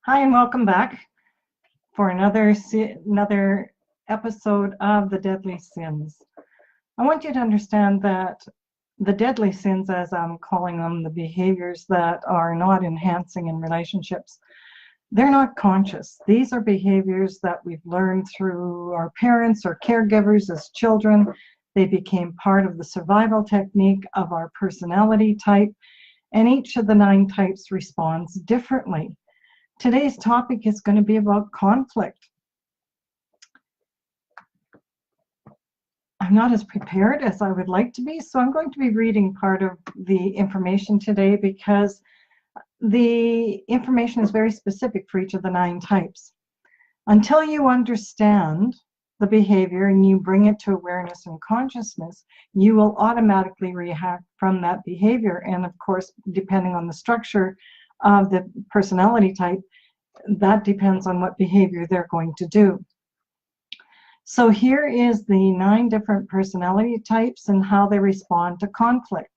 Hi, and welcome back for another episode of the Deadly Sins. I want you to understand that the deadly sins, as I'm calling them, the behaviors that are not enhancing in relationships, they're not conscious. These are behaviors that we've learned through our parents or caregivers as children. They became part of the survival technique of our personality type, and each of the 9 types responds differently. Today's topic is going to be about conflict. I'm not as prepared as I would like to be, so I'm going to be reading part of the information today because the information is very specific for each of the 9 types. Until you understand the behavior and you bring it to awareness and consciousness, you will automatically react from that behavior. And of course, depending on the structure of the personality type, that depends on what behavior they're going to do. So here is the 9 different personality types and how they respond to conflict.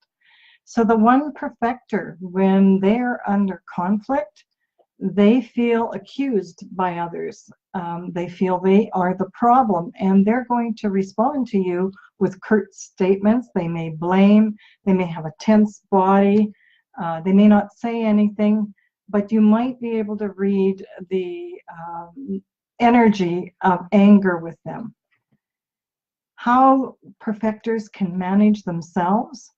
So the 1 perfecter, when they're under conflict, they feel accused by others. They feel they are the problem, and they're going to respond to you with curt statements. They may blame, they may have a tense body, they may not say anything, but you might be able to read the energy of anger with them. How perfecters can manage themselves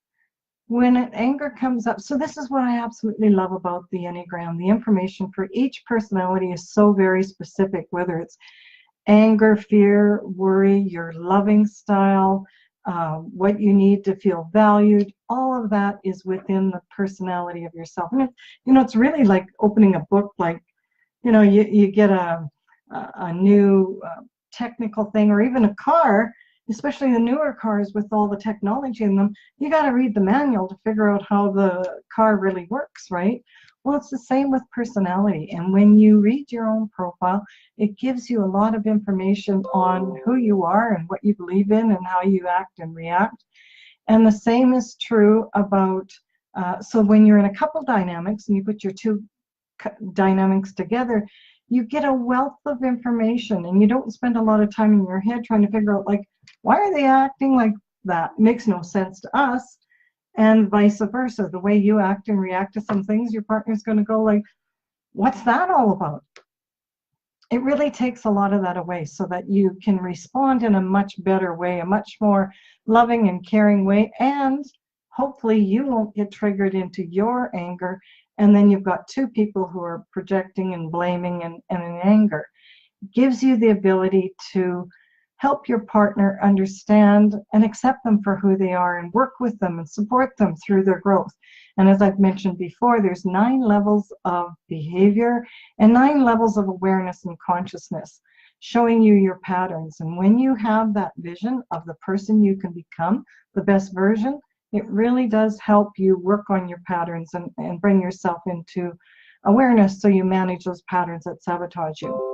when anger comes up. So this is what I absolutely love about the Enneagram. The information for each personality is so very specific, whether it's anger, fear, worry, your loving style, what you need to feel valued, all of that is within the personality of yourself. And it's really like opening a book, like, you get a new technical thing, or even a car, especially the newer cars with all the technology in them. You got to read the manual to figure out how the car really works, right? Well, it's the same with personality. And when you read your own profile, it gives you a lot of information on who you are and what you believe in and how you act and react. And the same is true about, so when you're in a couple dynamics and you put your 2 dynamics together, you get a wealth of information, and you don't spend a lot of time in your head trying to figure out, like, why are they acting like that? It makes no sense to us. And vice versa. The way you act and react to some things, your partner's going to go like, what's that all about? It really takes a lot of that away so that you can respond in a much better way, a much more loving and caring way, and hopefully you won't get triggered into your anger, and then you've got 2 people who are projecting and blaming and in anger. It gives you the ability to help your partner understand and accept them for who they are, and work with them and support them through their growth. And as I've mentioned before, there's 9 levels of behavior and 9 levels of awareness and consciousness, showing you your patterns. And when you have that vision of the person you can become, the best version, it really does help you work on your patterns and bring yourself into awareness, so you manage those patterns that sabotage you.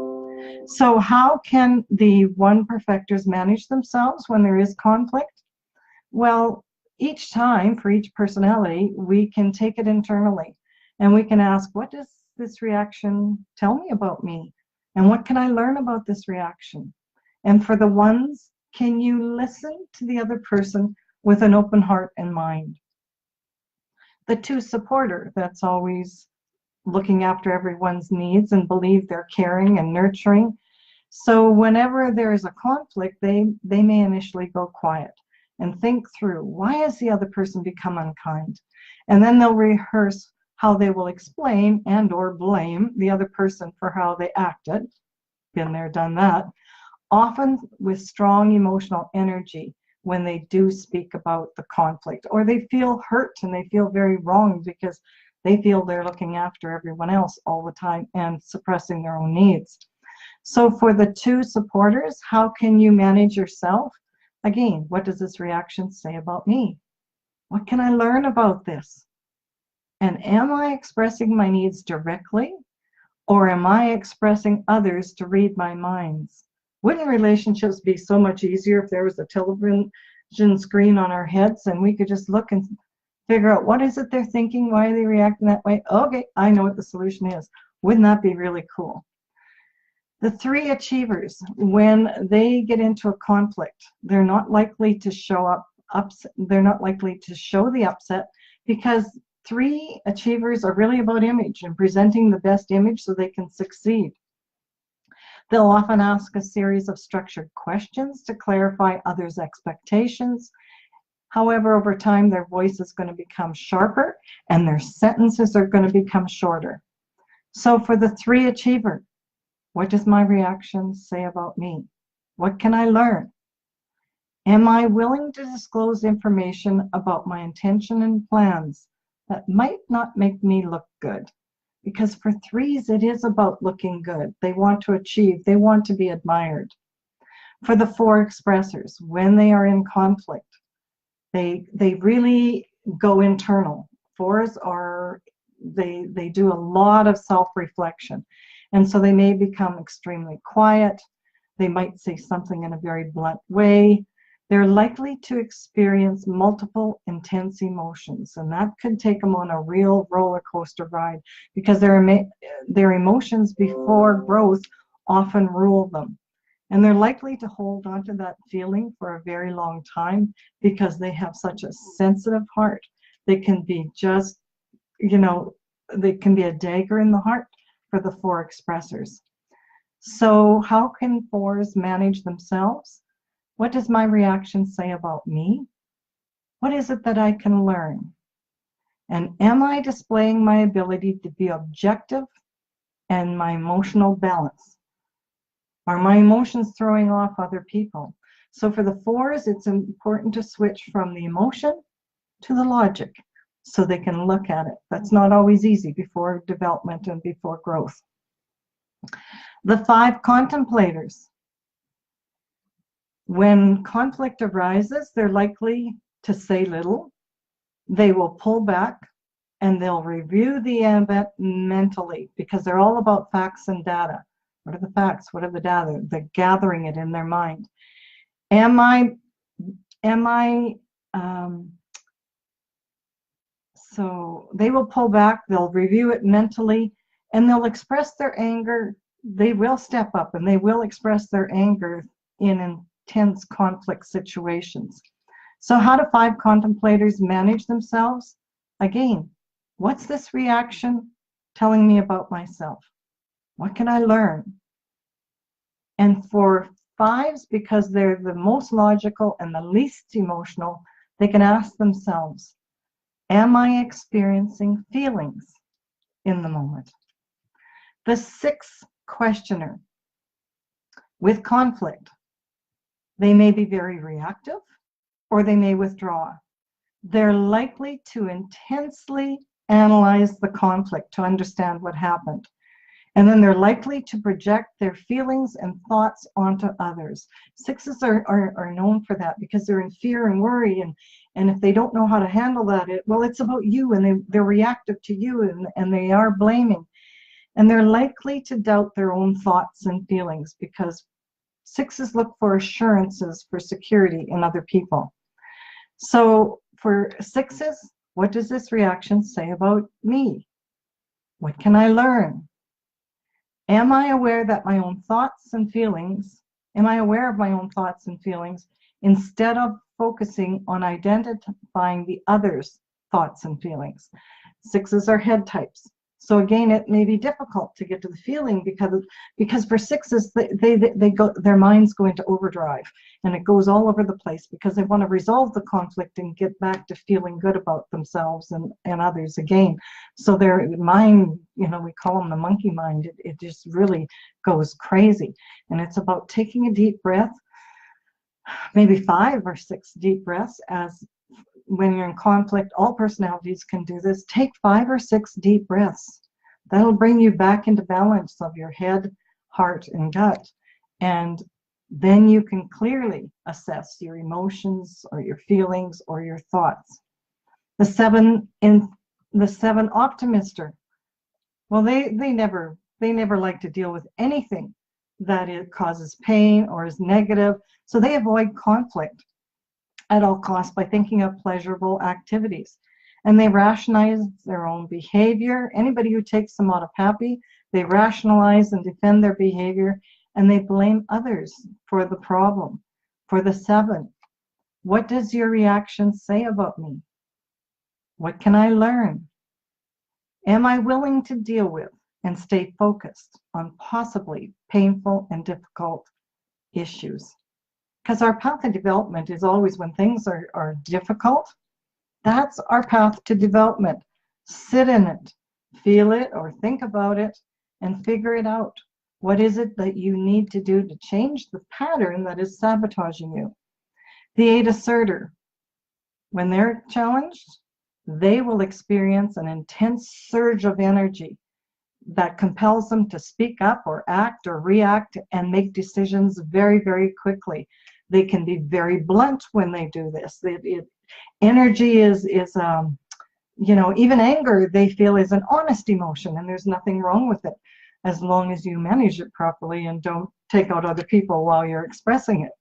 So how can the 1 perfectors manage themselves when there is conflict? Well, each time for each personality, we can take it internally, and we can ask, what does this reaction tell me about me? And what can I learn about this reaction? And for the 1s, can you listen to the other person with an open heart and mind? The 2 supporter, that's always looking after everyone's needs and believe they're caring and nurturing. So whenever there is a conflict, they may initially go quiet and think through, why has the other person become unkind? And then they'll rehearse how they will explain and or blame the other person for how they acted. Been there, done that. Often with strong emotional energy when they do speak about the conflict, or they feel hurt and they feel very wronged because they feel they're looking after everyone else all the time and suppressing their own needs. So for the 2 supporters, how can you manage yourself? Again, what does this reaction say about me? What can I learn about this? And am I expressing my needs directly, or am I expressing others to read my minds? Wouldn't relationships be so much easier if there was a television screen on our heads and we could just look and figure out what is it they're thinking, why are they reacting that way? Okay, I know what the solution is. Wouldn't that be really cool? The 3 achievers, when they get into a conflict, they're not likely to show they're not likely to show the upset, because 3 achievers are really about image and presenting the best image so they can succeed. They'll often ask a series of structured questions to clarify others' expectations. However, over time, their voice is going to become sharper and their sentences are going to become shorter. So for the 3 achiever, what does my reaction say about me? What can I learn? Am I willing to disclose information about my intention and plans that might not make me look good? Because for 3s, it is about looking good. They want to achieve. They want to be admired. For the 4 expressors, when they are in conflict, they really go internal. 4s are, they do a lot of self-reflection. And so they may become extremely quiet. They might say something in a very blunt way. They're likely to experience multiple intense emotions, and that could take them on a real roller coaster ride, because their emotions before growth often rule them. And they're likely to hold on to that feeling for a very long time because they have such a sensitive heart. They can be just, they can be a dagger in the heart for the 4 expressors. So how can 4s manage themselves? What does my reaction say about me? What is it that I can learn? And am I displaying my ability to be objective and my emotional balance? Are my emotions throwing off other people? So for the 4s, it's important to switch from the emotion to the logic so they can look at it. That's not always easy before development and before growth. The 5 contemplators. When conflict arises, they're likely to say little. They will pull back and they'll review the event mentally, because they're all about facts and data. What are the facts? What are the data? They're gathering it in their mind. So they will pull back, they'll review it mentally, and they'll express their anger. They will step up and they will express their anger in intense conflict situations. So how do 5 contemplators manage themselves? Again, what's this reaction telling me about myself? What can I learn? And for 5s, because they're the most logical and the least emotional, they can ask themselves, am I experiencing feelings in the moment? The 6 questioner, with conflict, they may be very reactive or they may withdraw. They're likely to intensely analyze the conflict to understand what happened. And then they're likely to project their feelings and thoughts onto others. 6s are known for that because they're in fear and worry, and if they don't know how to handle that, it's about you, and they're reactive to you, and they are blaming. And they're likely to doubt their own thoughts and feelings because 6s look for assurances for security in other people. So for 6s, what does this reaction say about me? What can I learn? Am I aware that my own thoughts and feelings, am I aware of my own thoughts and feelings instead of focusing on identifying the other's thoughts and feelings? 6s are head types. So again, it may be difficult to get to the feeling because for 6s, they go, their minds go into overdrive and it goes all over the place because they want to resolve the conflict and get back to feeling good about themselves and others again. So their mind, we call them the monkey mind, it just really goes crazy. And it's about taking a deep breath, maybe 5 or 6 deep breaths. As when you're in conflict, all personalities can do this. Take 5 or 6 deep breaths. That'll bring you back into balance of your head, heart, and gut. And then you can clearly assess your emotions or your feelings or your thoughts. The 7 optimister, well, they never like to deal with anything that it causes pain or is negative. So they avoid conflict at all costs by thinking of pleasurable activities. And they rationalize their own behavior. Anybody who takes them out of happy, They rationalize and defend their behavior, and they blame others for the problem. For the 7, what does your reaction say about me? What can I learn? Am I willing to deal with and stay focused on possibly painful and difficult issues? Because our path of development is always when things are difficult. That's our path to development. Sit in it, feel it, or think about it, and figure it out. What is it that you need to do to change the pattern that is sabotaging you? The 8 asserter, when they're challenged, they will experience an intense surge of energy that compels them to speak up or act or react and make decisions very, very quickly. They can be very blunt when they do this. Energy is even anger they feel is an honest emotion, and there's nothing wrong with it as long as you manage it properly and don't take out other people while you're expressing it.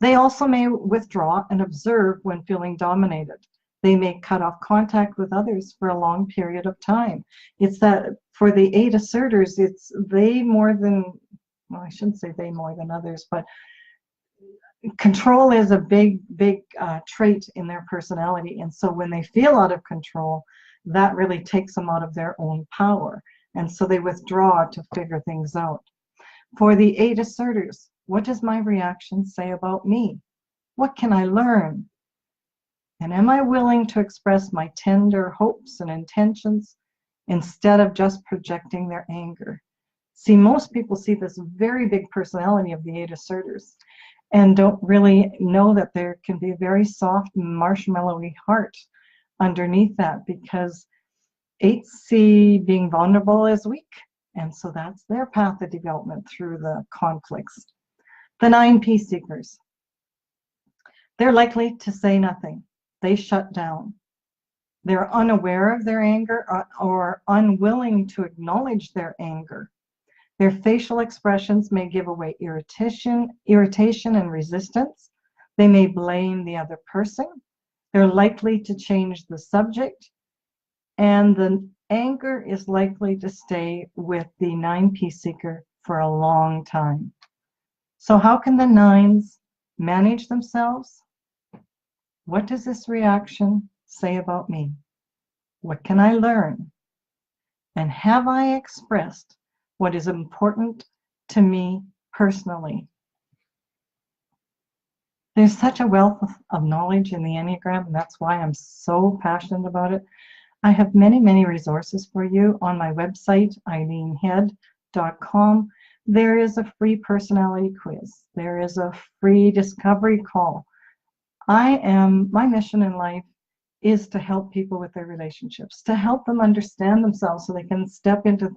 They also may withdraw and observe when feeling dominated. They may cut off contact with others for a long period of time. It's that for the 8 asserters, it's they more than, well, I shouldn't say they more than others, but control is a big trait in their personality. And so when they feel out of control, that really takes them out of their own power. And so they withdraw to figure things out. For the 8 asserters, what does my reaction say about me? What can I learn? And am I willing to express my tender hopes and intentions instead of just projecting their anger? See, most people see this very big personality of the 8 asserters and don't really know that there can be a very soft, marshmallowy heart underneath that, because 8s see being vulnerable as weak. And so that's their path of development through the conflicts. The 9 peace seekers, they're likely to say nothing. They shut down. They're unaware of their anger or unwilling to acknowledge their anger. Their facial expressions may give away irritation and resistance. They may blame the other person. They're likely to change the subject. And the anger is likely to stay with the 9 peace seeker for a long time. So how can the 9s manage themselves? What does this reaction say about me? What can I learn? And have I expressed what is important to me personally? There's such a wealth of knowledge in the Enneagram, and that's why I'm so passionate about it. I have many, many resources for you on my website, eileenhead.com. There is a free personality quiz. There is a free discovery call. My mission in life is to help people with their relationships, to help them understand themselves so they can step into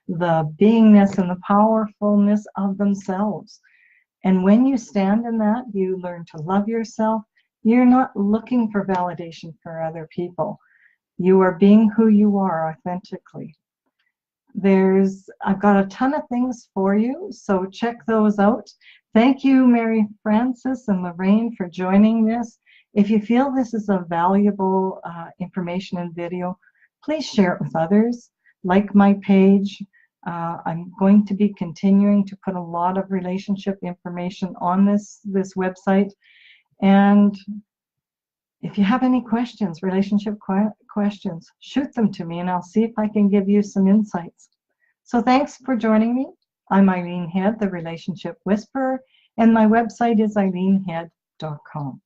the beingness and the powerfulness of themselves. And when you stand in that, you learn to love yourself. You're not looking for validation for other people. You are being who you are authentically. I've got a ton of things for you, so check those out. Thank you, Mary Frances and Lorraine, for joining this. If you feel this is a valuable information and video, please share it with others. Like my page. I'm going to be continuing to put a lot of relationship information on this website. And if you have any questions, relationship questions, shoot them to me and I'll see if I can give you some insights. So thanks for joining me. I'm Eileen Head, the Relationship Whisperer, and my website is eileenhead.com.